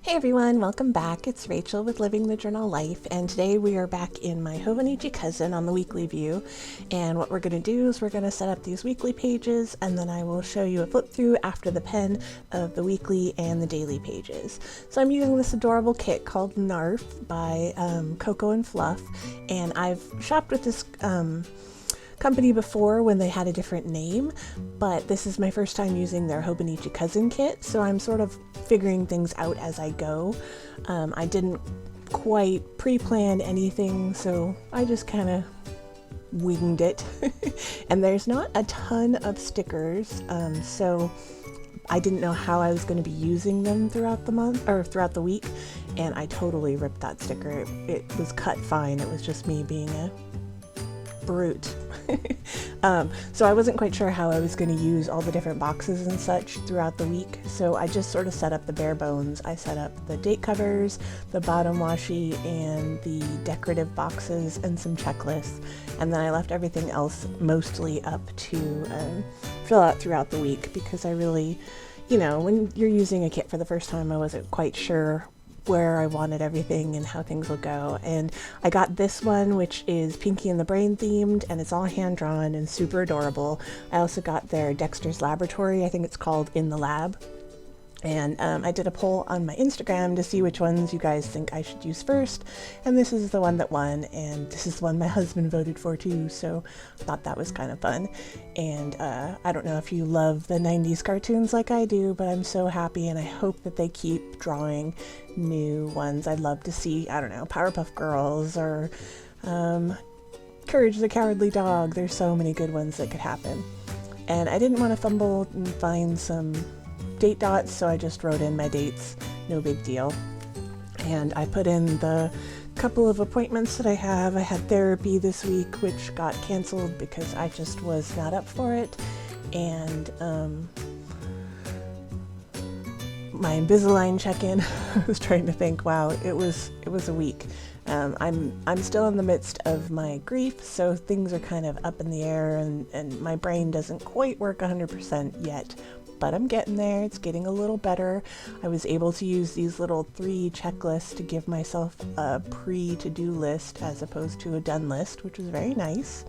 Hey everyone, welcome back. It's Rachel with Living the Journal Life, and today we are back in my Hobonichi Cousin on the weekly view. And what we're going to do is we're going to set up these weekly pages, and then I will show you a flip through after the pen of the weekly and the daily pages. So I'm using this adorable kit called Narf by Cocoa and Fluff, and I've shopped with this company before when they had a different name, but this is my first time using their Hobonichi Cousin kit, so I'm sort of figuring things out as I go. I didn't quite pre-plan anything, so I just kind of winged it. And there's not a ton of stickers, so I didn't know how I was going to be using them throughout the month or throughout the week, and I totally ripped that sticker. It was cut fine. It was just me being a brute. So I wasn't quite sure how I was going to use all the different boxes and such throughout the week, so I just sort of set up the bare bones. I set up the date covers, the bottom washi, and the decorative boxes and some checklists, and then I left everything else mostly up to fill out throughout the week, because I really, when you're using a kit for the first time, I wasn't quite sure where I wanted everything and how things will go. And I got this one, which is Pinky and the Brain themed, and it's all hand drawn and super adorable. I also got their Dexter's Laboratory, I think it's called In the Lab. And I did a poll on my Instagram to see which ones you guys think I should use first, and this is the one that won, and this is the one my husband voted for too, so I thought that was kind of fun. And I don't know if you love the 90s cartoons like I do, but I'm so happy, and I hope that they keep drawing new ones. I'd love to see, I don't know, Powerpuff Girls or Courage the Cowardly Dog. There's so many good ones that could happen. And I didn't want to fumble and find some date dots, so I just wrote in my dates, no big deal. And I put in the couple of appointments that I have. I had therapy this week, which got canceled because I just was not up for it. And my Invisalign check-in, I was trying to think, wow, it was a week. I'm still in the midst of my grief, so things are kind of up in the air, and my brain doesn't quite work 100% yet. But I'm getting there. It's getting a little better. I was able to use these little 3 checklists to give myself a pre-to-do list as opposed to a done list, which was very nice.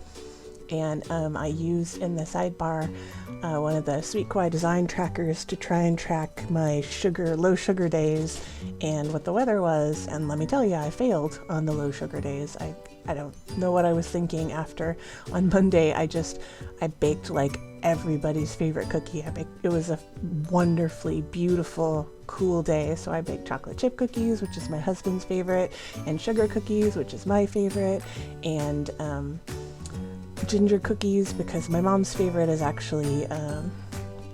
And I used in the sidebar one of the Sweet Kawaii design trackers to try and track my low sugar days and what the weather was. And let me tell you, I failed on the low sugar days. I don't know what I was thinking after. On Monday, I baked like everybody's favorite cookie. It was a wonderfully beautiful, cool day. So I baked chocolate chip cookies, which is my husband's favorite, and sugar cookies, which is my favorite, and ginger cookies, because my mom's favorite is actually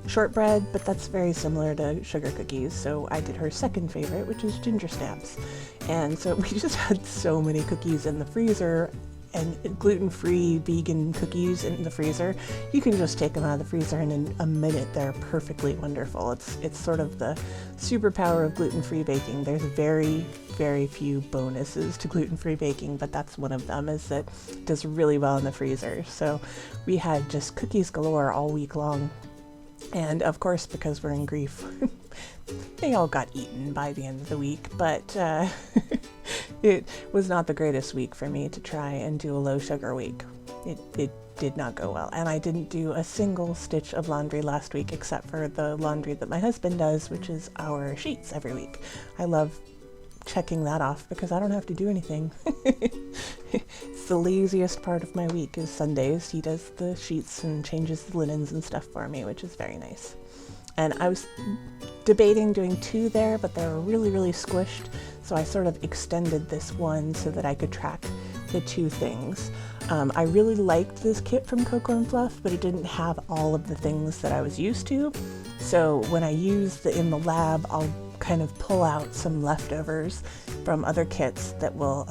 shortbread, but that's very similar to sugar cookies. So I did her second favorite, which is ginger snaps. And so we just had so many cookies in the freezer, and gluten-free vegan cookies in the freezer. You can just take them out of the freezer, and in a minute they're perfectly wonderful. It's sort of the superpower of gluten-free baking. There's very, very few bonuses to gluten-free baking, but that's one of them, is that it does really well in the freezer. So we had just cookies galore all week long. And of course, because we're in grief, they all got eaten by the end of the week, but it was not the greatest week for me to try and do a low sugar week. It did not go well, and I didn't do a single stitch of laundry last week except for the laundry that my husband does, which is our sheets every week. I love checking that off because I don't have to do anything. It's the laziest part of my week is Sundays. He does the sheets and changes the linens and stuff for me, which is very nice. And I was debating doing 2 there, but they were really, really squished, so I sort of extended this one so that I could track the 2 things. I really liked this kit from Cocoa and Fluff, but it didn't have all of the things that I was used to. So when I use the In the Lab, I'll kind of pull out some leftovers from other kits that will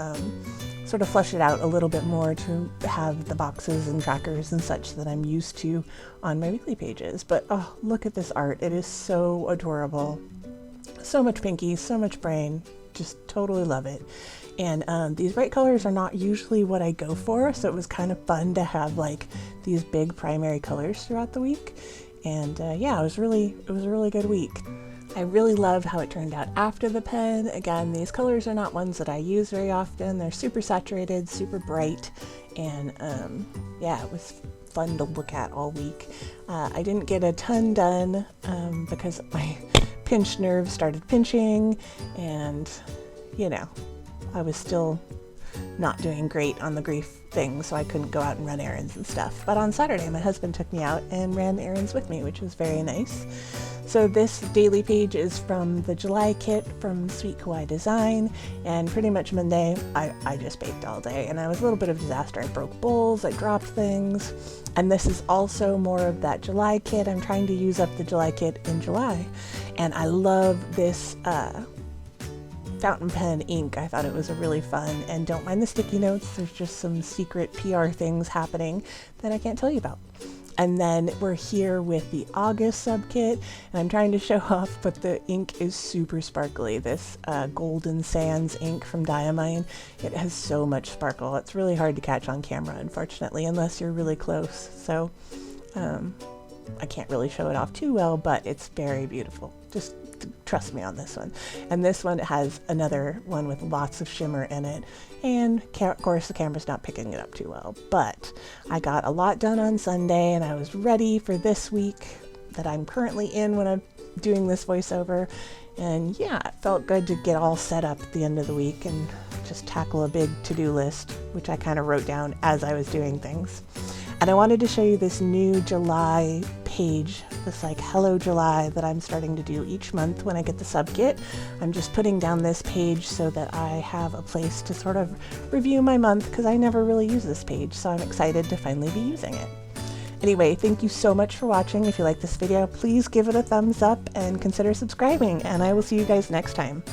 sort of flesh it out a little bit more to have the boxes and trackers and such that I'm used to on my weekly pages. But oh, look at this art. It is so adorable. So much Pinky, so much Brain. Just totally love it. And these bright colors are not usually what I go for, so it was kind of fun to have like these big primary colors throughout the week. And yeah, it was a really good week. I really love how it turned out after the pen. Again, these colors are not ones that I use very often. They're super saturated, super bright, and yeah, it was fun to look at all week. I didn't get a ton done because my pinched nerve started pinching, and you know, I was still not doing great on the grief thing, so I couldn't go out and run errands and stuff. But on Saturday, my husband took me out and ran errands with me, which was very nice. So this daily page is from the July kit from Sweet Kawaii Design, and pretty much Monday, I just baked all day, and I was a little bit of a disaster. I broke bowls, I dropped things, and this is also more of that July kit. I'm trying to use up the July kit in July, and I love this fountain pen ink. I thought it was a really fun, and don't mind the sticky notes. There's just some secret PR things happening that I can't tell you about. And then we're here with the August sub kit, and I'm trying to show off, but the ink is super sparkly. This Golden Sands ink from Diamine, it has so much sparkle. It's really hard to catch on camera, unfortunately, unless you're really close. So I can't really show it off too well, but it's very beautiful. Just trust me on this one. And this one has another one with lots of shimmer in it, and of course the camera's not picking it up too well, but I got a lot done on Sunday, and I was ready for this week that I'm currently in when I'm doing this voiceover. And yeah, it felt good to get all set up at the end of the week and just tackle a big to-do list, which I kind of wrote down as I was doing things. And I wanted to show you this new July page, this like Hello July that I'm starting to do each month when I get the sub kit. I'm just putting down this page so that I have a place to sort of review my month, because I never really use this page, so I'm excited to finally be using it. Anyway, thank you so much for watching. If you like this video, please give it a thumbs up and consider subscribing, and I will see you guys next time.